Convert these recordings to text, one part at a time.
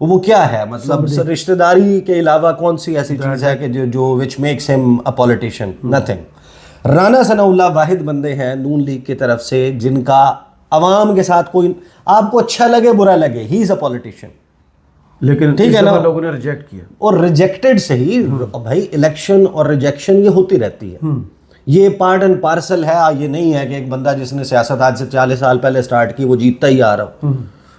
وہ کیا ہے مطلب رشتہ داری کے علاوہ کون سی ایسی چیز ہے کہ جو which makes him a politician? Nothing. Rana ثناء اللہ واحد بندے ہیں نون لیگ کی طرف سے جن کا عوام کے ساتھ کوئی، آپ کو اچھا لگے برا لگے، ہی از اے پولیٹیشین. لیکن ٹھیک ہے نا، لوگوں نے ریجیکٹ کیا اور ریجیکٹڈ سے ہی بھائی الیکشن اور ریجیکشن یہ ہوتی رہتی ہے. یہ پارٹ اینڈ پارسل ہے. یہ نہیں ہے کہ ایک بندہ جس نے سیاست آج سے 40 سال پہلے سٹارٹ کی وہ جیتتا ہی آ رہا ہو،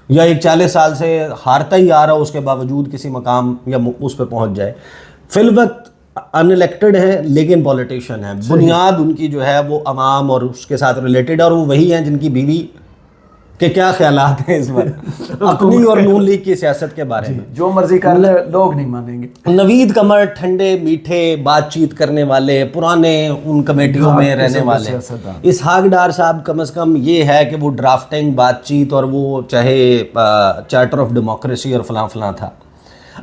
یا ایک 40 سال سے ہارتا ہی آ رہا ہو، اس کے باوجود کسی مقام یا اس پہ پہنچ جائے. فی الوقت ان الیکٹڈ ہے لیکن پولیٹیشین ہے. بنیاد ان کی جو ہے وہ عوام اور اس کے ساتھ ریلیٹڈ، اور وہ وہی ہیں جن کی بیوی کہ کیا خیالات ہیں اس وقت اپنی اور نون لیگ کی سیاست کے بارے میں. جو مرضی کر لے لوگ نہیں مانیں گے. نوید قمر ٹھنڈے میٹھے بات چیت کرنے والے، پرانے ان کمیٹیوں میں رہنے والے. اسحاق ڈار صاحب کم از کم یہ ہے کہ وہ ڈرافٹنگ بات چیت اور وہ چاہے چارٹر آف ڈیموکریسی اور فلاں فلاں تھا.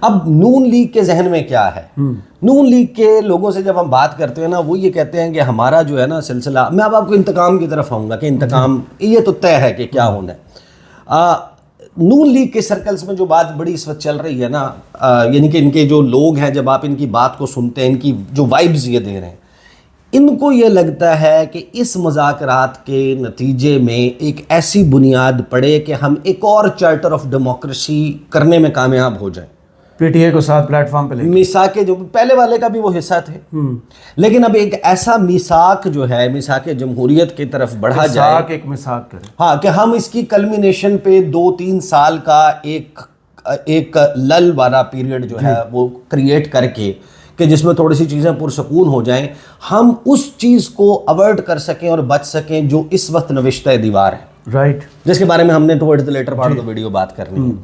اب نون لیگ کے ذہن میں کیا ہے؟ نون لیگ کے لوگوں سے جب ہم بات کرتے ہیں نا، وہ یہ کہتے ہیں کہ ہمارا جو ہے نا سلسلہ، میں اب آپ کو انتقام کی طرف آؤں گا کہ انتقام یہ تو طے ہے کہ کیا ہونا ہے. نون لیگ کے سرکلز میں جو بات بڑی اس وقت چل رہی ہے نا، یعنی کہ ان کے جو لوگ ہیں، جب آپ ان کی بات کو سنتے ہیں، ان کی جو وائبز یہ دے رہے ہیں، ان کو یہ لگتا ہے کہ اس مذاکرات کے نتیجے میں ایک ایسی بنیاد پڑے کہ ہم ایک اور چارٹر آف ڈیموکریسی کرنے میں کامیاب ہو جائیں. پی ٹی اے کو ساتھ پلیٹ فارم پہ لے میثاق جو پہلے والے کا بھی وہ حصہ تھے، لیکن اب ایک ایسا میثاق جو ہے میثاق جمہوریت کی طرف بڑھا جائے، ایک میثاق کرے، ہاں، کہ ہم اس کی کلمینیشن پہ 2-3 سال کا ایک لل والا پیریڈ جو ہے وہ کریٹ کر کے کہ جس میں تھوڑی سی چیزیں پرسکون ہو جائیں، ہم اس چیز کو اوائڈ کر سکیں اور بچ سکیں جو اس وقت نوشتہ دیوار ہے، رائٹ، جس کے بارے میں ہم نے toward the later part of the video بات کرنی ہے.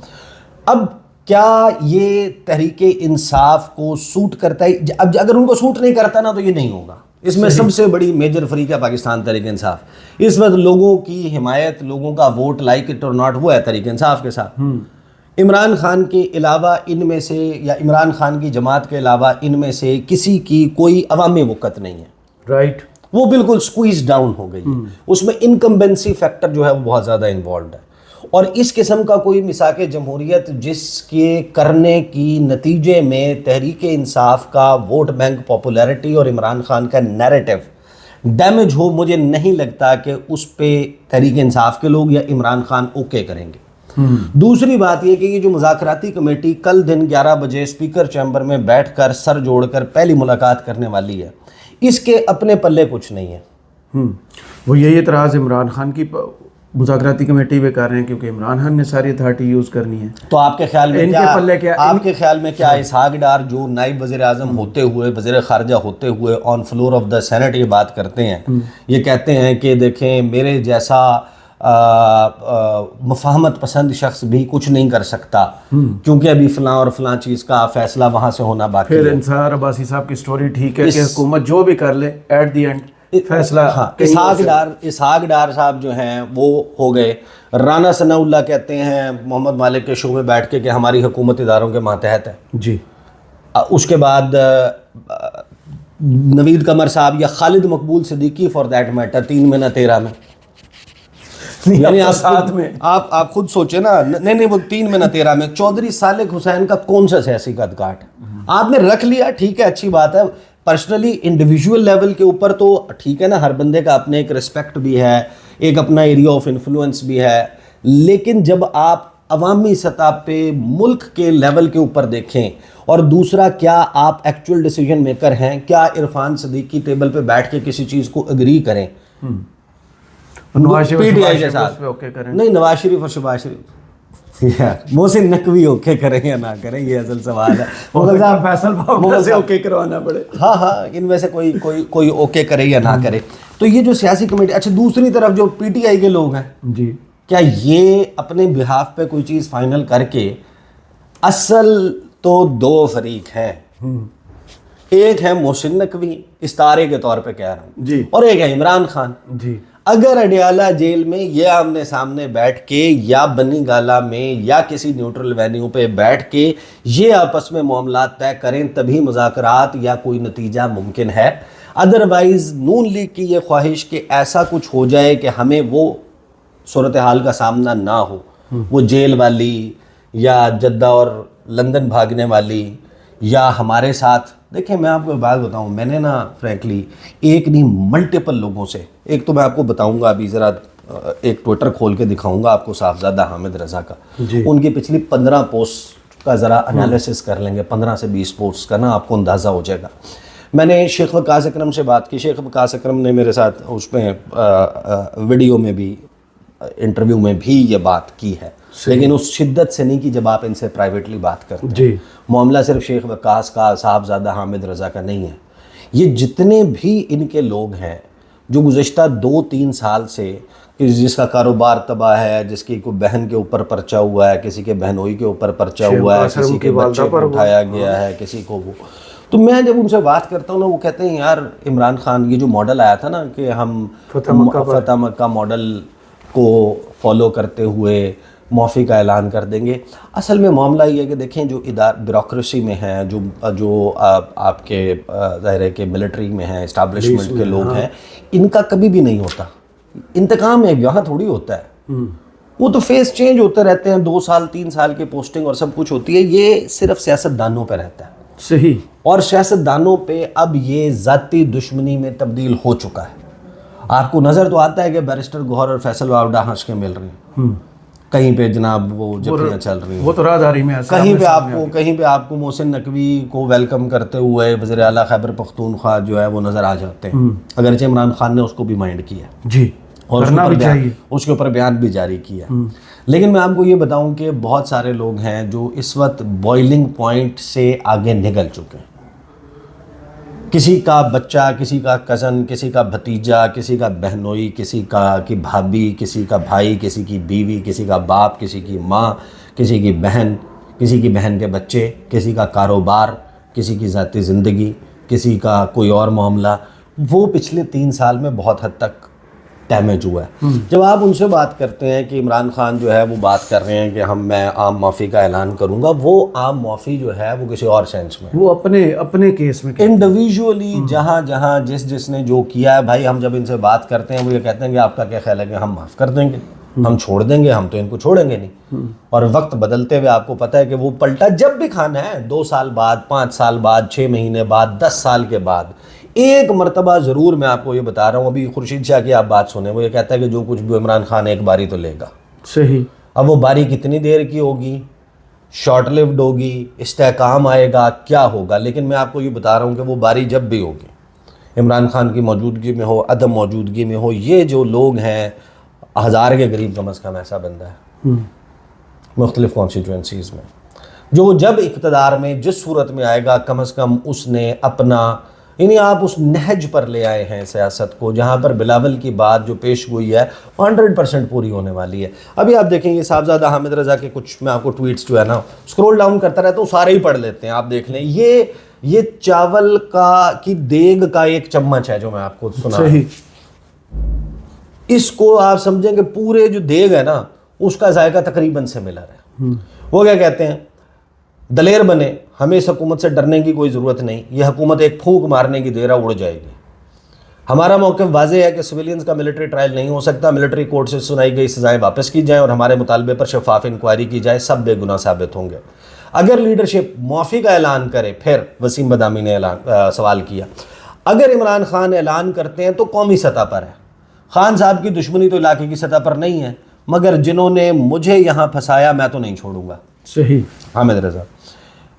اب کیا یہ تحریک انصاف کو سوٹ کرتا ہے؟ اب اگر ان کو سوٹ نہیں کرتا نا تو یہ نہیں ہوگا. اس میں سب سے بڑی میجر فریق ہے پاکستان تحریک انصاف. اس وقت لوگوں کی حمایت، لوگوں کا ووٹ، لائک اٹ اور ناٹ، وہ ہے تحریک انصاف کے ساتھ. عمران خان کے علاوہ ان میں سے، یا عمران خان کی جماعت کے علاوہ ان میں سے کسی کی کوئی عوامی وقت نہیں ہے، رائٹ. وہ بالکل سکویز ڈاؤن ہو گئی. اس میں انکمبنسی فیکٹر جو ہے وہ بہت زیادہ انوالوڈ ہے. اور اس قسم کا کوئی میثاق جمہوریت جس کے کرنے کی نتیجے میں تحریک انصاف کا ووٹ بینک، پاپولیرٹی اور عمران خان کا نیریٹو ڈیمیج ہو، مجھے نہیں لگتا کہ اس پہ تحریک انصاف کے لوگ یا عمران خان اوکے کریں گے. دوسری بات یہ کہ یہ جو مذاکراتی کمیٹی کل دن 11 بجے اسپیکر چیمبر میں بیٹھ کر سر جوڑ کر پہلی ملاقات کرنے والی ہے، اس کے اپنے پلے کچھ نہیں ہے. وہ یہی اعتراض عمران خان کی مذاکراتی کمیٹی پہ کر رہے ہیں کیونکہ عمران خان نے ساری اتھارٹی یوز کرنی ہے. تو آپ کے خیال میں آپ کے خیال میں کیا ہاں. اسحاق ڈار جو نائب وزیر اعظم ہوتے ہوئے، وزیر خارجہ ہوتے ہوئے on floor of the Saint یہ بات کرتے ہیں، یہ کہتے ہیں کہ دیکھیں میرے جیسا مفاہمت پسند شخص بھی کچھ نہیں کر سکتا کیونکہ ابھی فلاں اور فلاں چیز کا فیصلہ وہاں سے ہونا باقی ہے. پھر انصار عباسی صاحب کی سٹوری ٹھیک ہے کہ حکومت جو بھی کر لے ایٹ دی اینڈ فیصلہ. اسحاق ڈار صاحب جو ہیں وہ ہو گئے. رانا ثناء اللہ کہتے ہیں محمد مالک کے شو میں بیٹھ کے کہ ہماری حکومت اداروں کے ماتحت ہے. جی. اس کے بعد نوید قمر صاحب یا خالد مقبول صدیقی فار دیٹ میٹر 3 میں نہ 13 میں، یعنی آپ خود سوچیں نا، نہیں وہ 3 میں نہ 13 میں چودھری صالح حسین کا کون سا سیاسی قد کاٹ آپ نے رکھ لیا، ٹھیک ہے اچھی بات ہے. پرسنلی انڈیویجول لیول کے اوپر تو ٹھیک ہے نا، ہر بندے کا اپنے ایک ریسپیکٹ بھی ہے، ایک اپنا ایریا آف انفلوئنس بھی ہے، لیکن جب آپ عوامی سطح پہ ملک کے لیول کے اوپر دیکھیں، اور دوسرا کیا آپ ایکچوئل ڈیسیجن میکر ہیں، کیا عرفان صدیقی ٹیبل پہ بیٹھ کے کسی چیز کو اگری کریں پی ٹی آئی کے ساتھ؟ نہیں، نواز شریف اور شہباز شریف، محسن نقوی اوکے کریں یا نہ کریں یہ اصل سوال ہے. فیصل سے اوکے کروانا پڑے. ہاں ان میں سے کوئی اوکے کرے یا نہ کرے. تو یہ جو سیاسی کمیٹی، اچھا دوسری طرف جو پی ٹی آئی کے لوگ ہیں، جی، کیا یہ اپنے بہاف پہ کوئی چیز فائنل کر کے، اصل تو 2 فریق ہیں، ایک ہے محسن نقوی استارے کے طور پہ کہہ رہا ہوں جی، اور ایک ہے عمران خان. جی. اگر اڈیالہ جیل میں یہ آمنے سامنے بیٹھ کے یا بنی گالا میں یا کسی نیوٹرل وینیو پہ بیٹھ کے یہ آپس میں معاملات طے کریں تبھی مذاکرات یا کوئی نتیجہ ممکن ہے. ادروائز نون لیگ کی یہ خواہش کہ ایسا کچھ ہو جائے کہ ہمیں وہ صورتحال کا سامنا نہ ہو، وہ جیل والی یا جدہ اور لندن بھاگنے والی، یا ہمارے ساتھ دیکھیں میں آپ کو ایک بات بتاؤں، میں نے نا فرینکلی ایک نہیں ملٹیپل لوگوں سے، ایک تو میں آپ کو بتاؤں گا ابھی ذرا ایک ٹویٹر کھول کے دکھاؤں گا آپ کو صاحبزادہ حامد رضا کا، ان کی پچھلی 15 پوسٹ کا ذرا انالیسس کر لیں گے، 15 سے 20 پوسٹ کا نا آپ کو اندازہ ہو جائے گا۔ میں نے شیخ وقاص اکرم سے بات کی، شیخ وقاص اکرم نے میرے ساتھ اس میں ویڈیو میں بھی انٹرویو میں بھی یہ بات کی ہے، لیکن اس شدت سے نہیں کہ جب آپ ان سے پرائیویٹلی بات کرتے ہیں۔ جی معاملہ صرف شیخ وقاص کا، صاحبزادہ حامد رضا کا نہیں ہے، یہ جتنے بھی ان کے لوگ ہیں جو گزشتہ 2-3 سال سے جس کا کاروبار تباہ ہے، جس کی کوئی بہن کے اوپر پرچہ ہوا ہے، کسی کے بہنوئی کے اوپر پرچہ ہوا ہے، کسی کے بچے کو اٹھایا گیا ہے، کسی کو وہ، تو میں جب ان سے بات کرتا ہوں نا وہ کہتے ہیں یار عمران خان یہ جو ماڈل آیا تھا نا کہ ہم فتح مکہ ماڈل کو فالو کرتے ہوئے معافی کا اعلان کر دیں گے، اصل میں معاملہ یہ ہے کہ دیکھیں جو بیوروکریسی میں ہیں، جو آپ کے ظاہر ہے کہ ملٹری میں ہیں، اسٹیبلشمنٹ کے لوگ ہیں، ان کا کبھی بھی نہیں ہوتا انتقام، ہے یہاں تھوڑی ہوتا ہے، وہ تو فیس چینج ہوتے رہتے ہیں، 2 سال 3 سال کی پوسٹنگ اور سب کچھ ہوتی ہے، یہ صرف سیاست دانوں پہ رہتا ہے۔ صحیح، اور سیاست دانوں پہ اب یہ ذاتی دشمنی میں تبدیل ہو چکا ہے۔ آپ کو نظر تو آتا ہے کہ بیرسٹر گوہر اور فیصل واوڈہ ہنس کے مل رہے ہیں، کہیں پہ جناب وہ جفیاں چل رہی ہیں، وہ تو راہداری میں کہیں پہ آپ کو محسن نقوی کو ویلکم کرتے ہوئے وزیر اعلیٰ خیبر پختونخوا جو ہے وہ نظر آ جاتے ہیں، اگرچہ عمران خان نے اس کو بھی مائنڈ کیا جی، اور اس کے اوپر بیان بھی جاری کیا، لیکن میں آپ کو یہ بتاؤں کہ بہت سارے لوگ ہیں جو اس وقت بوائلنگ پوائنٹ سے آگے نکل چکے ہیں، کسی کا بچہ، کسی کا کزن، کسی کا بھتیجا، کسی کا بہنوئی، کسی کی بھابھی، کسی کا بھائی، کسی کی بیوی، کسی کا باپ، کسی کی ماں، کسی کی بہن، کسی کی بہن کے بچے، کسی کا کاروبار، کسی کی ذاتی زندگی، کسی کا کوئی اور معاملہ، وہ پچھلے 3 سال میں بہت حد تک ڈیمیج ہوا ہے۔ جب آپ ان سے بات کرتے ہیں کہ عمران خان جو ہے وہ بات کر رہے ہیں کہ میں عام معافی کا اعلان کروں گا، وہ عام معافی جو ہے وہ کسی اور سینس میں، وہ اپنے کیس میں انڈیویجولی جہاں جس نے جو کیا ہے، بھائی ہم جب ان سے بات کرتے ہیں وہ یہ کہتے ہیں کہ آپ کا کیا خیال ہے کہ ہم معاف کر دیں گے، ہم چھوڑ دیں گے، ہم تو ان کو چھوڑیں گے نہیں، اور وقت بدلتے ہوئے آپ کو پتہ ہے کہ وہ پلٹا جب بھی کھانا ہے، 2 سال بعد، 5 سال بعد، 6 مہینے بعد، 10 سال کے بعد، ایک مرتبہ ضرور میں آپ کو یہ بتا رہا ہوں، ابھی خورشید شاہ کی آپ بات سنیں، وہ یہ کہتا ہے کہ جو کچھ بھی عمران خان ایک باری تو لے گا۔ صحیح، اب وہ باری کتنی دیر کی ہوگی، شارٹ لیوڈ ہوگی، استحکام آئے گا، کیا ہوگا، لیکن میں آپ کو یہ بتا رہا ہوں کہ وہ باری جب بھی ہوگی، عمران خان کی موجودگی میں ہو، عدم موجودگی میں ہو، یہ جو لوگ ہیں 1000 کے قریب کم از کم ایسا بندہ ہے مختلف کانسٹیٹوئنسیز میں، جو جب اقتدار میں جس صورت میں آئے گا کم از کم اس نے اپنا، یعنی آپ اس نہج پر لے آئے ہیں سیاست کو جہاں پر بلاول کی بات جو پیش گوئی ہے 100% پوری ہونے والی ہے۔ ابھی آپ دیکھیں یہ صاحبزادہ حامد رضا کے کچھ میں آپ کو ٹویٹس جو ہے نا اسکرول ڈاؤن کرتا رہتا ہوں، سارے ہی پڑھ لیتے ہیں، آپ دیکھ لیں، یہ چاول کی دیگ کا ایک چمچ ہے جو میں آپ کو سنا رہا ہوں، اس کو آپ سمجھیں کہ پورے جو دیگ ہے نا اس کا ذائقہ تقریباً سملر ہے۔ وہ کیا کہتے ہیں، دلیر بنے، ہمیں اس حکومت سے ڈرنے کی کوئی ضرورت نہیں، یہ حکومت ایک پھونک مارنے کی دیر اڑ جائے گی، ہمارا موقف واضح ہے کہ سویلینز کا ملٹری ٹرائل نہیں ہو سکتا، ملٹری کورٹ سے سنائی گئی سزائیں واپس کی جائیں اور ہمارے مطالبے پر شفاف انکوائری کی جائے، سب بے گناہ ثابت ہوں گے۔ اگر لیڈرشپ معافی کا اعلان کرے، پھر وسیم بدامی نے سوال کیا، اگر عمران خان اعلان کرتے ہیں تو قومی سطح پر ہے، خان صاحب کی دشمنی تو علاقے کی سطح پر نہیں ہے، مگر جنہوں نے مجھے یہاں پھنسایا میں تو نہیں چھوڑوں گا۔ صحیح، حامد رضا،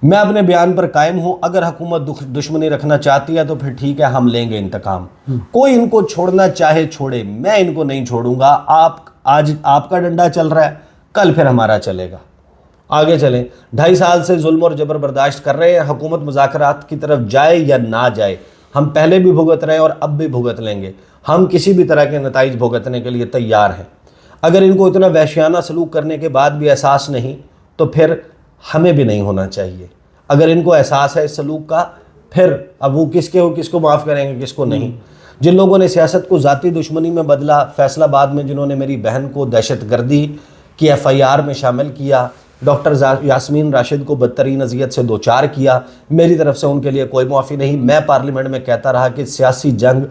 میں اپنے بیان پر قائم ہوں، اگر حکومت دشمنی رکھنا چاہتی ہے تو پھر ٹھیک ہے، ہم لیں گے انتقام، کوئی ان کو چھوڑنا چاہے چھوڑے، میں ان کو نہیں چھوڑوں گا، آج آپ کا ڈنڈا چل رہا ہے، کل پھر ہمارا چلے گا، آگے چلیں۔ 2.5 سال سے ظلم اور جبر برداشت کر رہے ہیں، حکومت مذاکرات کی طرف جائے یا نہ جائے، ہم پہلے بھی بھگت رہے ہیں اور اب بھی بھگت لیں گے، ہم کسی بھی طرح کے نتائج بھگتنے کے لیے تیار ہیں۔ اگر ان کو اتنا وحشیانہ سلوک کرنے کے بعد بھی احساس نہیں تو پھر ہمیں بھی نہیں ہونا چاہیے، اگر ان کو احساس ہے اس سلوک کا، پھر اب وہ کس کو معاف کریں گے، کس کو نہیں۔ جن لوگوں نے سیاست کو ذاتی دشمنی میں بدلا، فیصل آباد میں جنہوں نے میری بہن کو دہشت گردی کی FIR میں شامل کیا، ڈاکٹر یاسمین راشد کو بدترین اذیت سے دوچار کیا، میری طرف سے ان کے لیے کوئی معافی نہیں۔ میں پارلیمنٹ میں کہتا رہا کہ سیاسی جنگ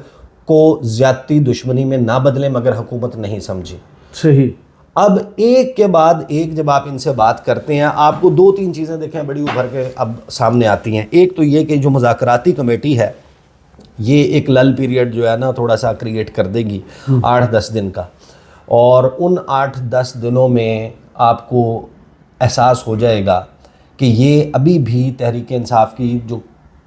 کو زیادتی دشمنی میں نہ بدلیں، مگر حکومت نہیں سمجھی۔ صحیح، اب ایک کے بعد ایک جب آپ ان سے بات کرتے ہیں آپ کو 2-3 چیزیں دیکھیں بڑی ابھر کے اب سامنے آتی ہیں. ایک تو یہ کہ جو مذاکراتی کمیٹی ہے یہ ایک لل پیریڈ جو ہے نا تھوڑا سا کریٹ کر دے گی 8-10 دن کا, اور ان 8-10 دنوں میں آپ کو احساس ہو جائے گا کہ یہ ابھی بھی تحریک انصاف کی جو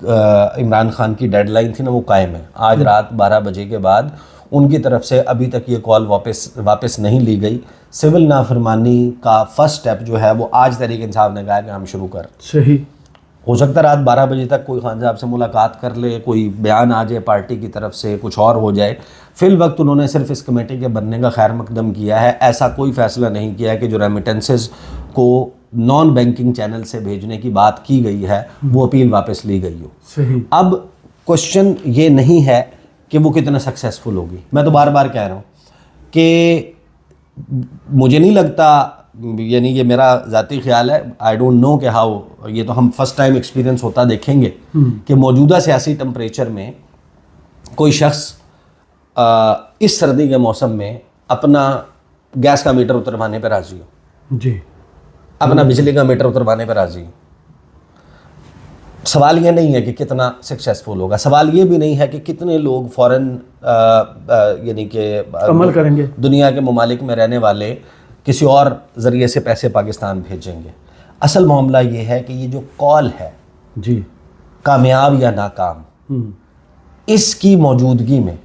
عمران خان کی ڈیڈ لائن تھی نا وہ قائم ہے. آج رات 12 بجے کے بعد ان کی طرف سے ابھی تک یہ کال واپس نہیں لی گئی. سول نافرمانی کا فرسٹ سٹیپ جو ہے وہ آج تحریک انصاف نے کہا کہ ہم شروع کر. صحیح. ہو سکتا ہے رات 12 بجے تک کوئی خان صاحب سے ملاقات کر لے, کوئی بیان آ جائے پارٹی کی طرف سے, کچھ اور ہو جائے. فی الوقت انہوں نے صرف اس کمیٹی کے بننے کا خیر مقدم کیا ہے. ایسا کوئی فیصلہ نہیں کیا ہے کہ جو ریمیٹنسز کو نان بینکنگ چینل سے بھیجنے کی بات کی گئی ہے وہ اپیل واپس لی گئی ہو. صحیح. اب کوشچن یہ نہیں ہے کہ وہ کتنا سکسیسفل ہوگی. میں تو بار بار کہہ رہا ہوں کہ مجھے نہیں لگتا, یعنی یہ میرا ذاتی خیال ہے, آئی ڈونٹ نو کہ ہاؤ, یہ تو ہم فرسٹ ٹائم ایکسپیرینس ہوتا دیکھیں گے کہ موجودہ سیاسی ٹمپریچر میں کوئی شخص اس سردی کے موسم میں اپنا گیس کا میٹر اتروانے پہ راضی ہو, جی, اپنا بجلی کا میٹر اتروانے پہ راضی ہو. سوال یہ نہیں ہے کہ کتنا سکسیسفل ہوگا, سوال یہ بھی نہیں ہے کہ کتنے لوگ فورن یعنی کہ عمل کریں گے, دنیا کے ممالک میں رہنے والے کسی اور ذریعے سے پیسے پاکستان بھیجیں گے. اصل معاملہ یہ ہے کہ یہ جو کال ہے جی, کامیاب یا ناکام, اس کی موجودگی میں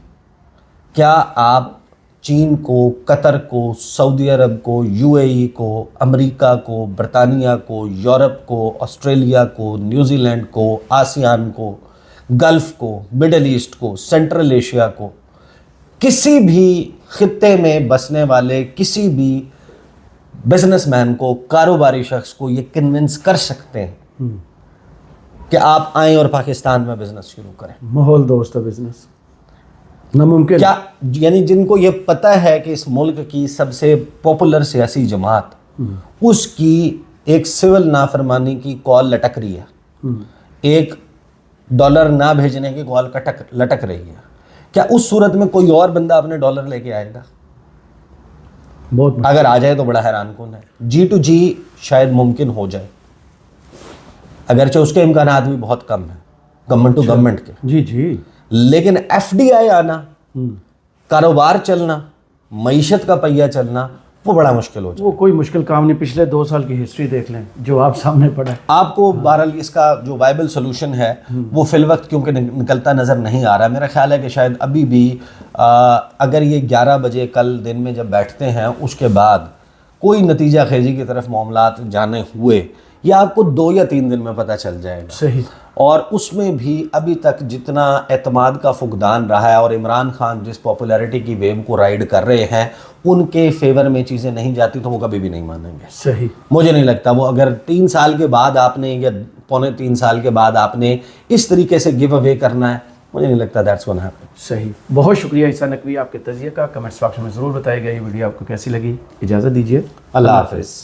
کیا آپ چین کو, قطر کو, سعودی عرب کو, یو اے ای کو, امریکہ کو, برطانیہ کو, یورپ کو, آسٹریلیا کو, نیوزی لینڈ کو, آسیان کو, گلف کو, مڈل ایسٹ کو, سینٹرل ایشیا کو, کسی بھی خطے میں بسنے والے کسی بھی بزنس مین کو, کاروباری شخص کو یہ کنونس کر سکتے ہیں کہ آپ آئیں اور پاکستان میں بزنس شروع کریں؟ ماحول دوست بزنس ناممکن کیا, یعنی جن کو یہ پتہ ہے کہ اس ملک کی سب سے پاپولر سیاسی جماعت اس کی ایک سول نافرمانی کی کال لٹک رہی ہے, ایک ڈالر نہ بھیجنے کی کال لٹک رہی ہے, کیا اس صورت میں کوئی اور بندہ اپنے ڈالر لے کے آئے گا؟ بہت, اگر آ جائے تو بڑا حیران کن ہے. جی ٹو جی شاید ممکن ہو جائے, اگرچہ اس کے امکانات بھی بہت کم ہیں گورنمنٹ ٹو گورنمنٹ کے, جی جی, لیکن ایف ڈی آئی آنا, کاروبار چلنا, معیشت کا پہیہ چلنا, وہ بڑا مشکل ہو جائے. وہ کوئی مشکل کام نہیں. پچھلے 2 سال کی ہسٹری دیکھ لیں جو آپ سامنے پڑا ہے. آپ کو بہرحال اس کا جو وائبل سولوشن ہے وہ فی الوقت کیونکہ نکلتا نظر نہیں آ رہا. میرا خیال ہے کہ شاید ابھی بھی اگر یہ 11 بجے کل دن میں جب بیٹھتے ہیں اس کے بعد کوئی نتیجہ خیزی کی طرف معاملات جانے ہوئے, یہ آپ کو 2 یا 3 دن میں پتہ چل جائے گا. صحیح. اور اس میں بھی ابھی تک جتنا اعتماد کا فقدان رہا ہے اور عمران خان جس پاپولیرٹی کی ویو کو رائڈ کر رہے ہیں ان کے فیور میں چیزیں نہیں جاتی تو وہ کبھی بھی نہیں مانیں گے. صحیح. مجھے نہیں لگتا وہ اگر 3 سال کے بعد آپ نے یا 2.25 سال کے بعد آپ نے اس طریقے سے گیو اوے کرنا ہے, مجھے نہیں لگتا دیٹس گونا ہیپن. صحیح. بہت شکریہ عیسیٰ نقوی آپ کے تجزیے کا. کمنٹس باکس میں ضرور بتائیے گا یہ ویڈیو آپ کو کیسی لگی. اجازت دیجیے, اللہ حافظ.